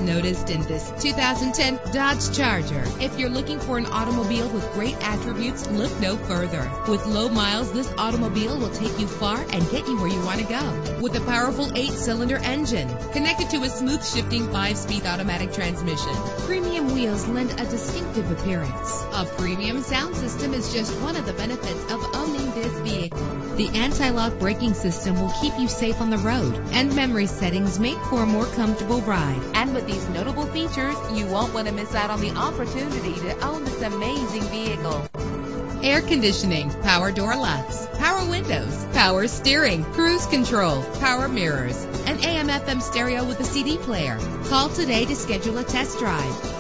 noticed in this 2010 Dodge Charger. If you're looking for an automobile with great attributes, look no further. With low miles, this automobile will take you far and get you where you want to go. With a powerful 8-cylinder engine connected to a smooth shifting 5-speed automatic transmission, premium wheels lend a distinctive appearance. A premium sound system is just one of the benefits of owning this vehicle. The anti-lock braking system will keep you safe on the road, and memory settings make for a more comfortable ride. And with these notable features, you won't want to miss out on the opportunity to own this amazing vehicle. Air conditioning, power door locks, power windows, power steering, cruise control, power mirrors, an AM/FM stereo with a CD player. Call today to schedule a test drive.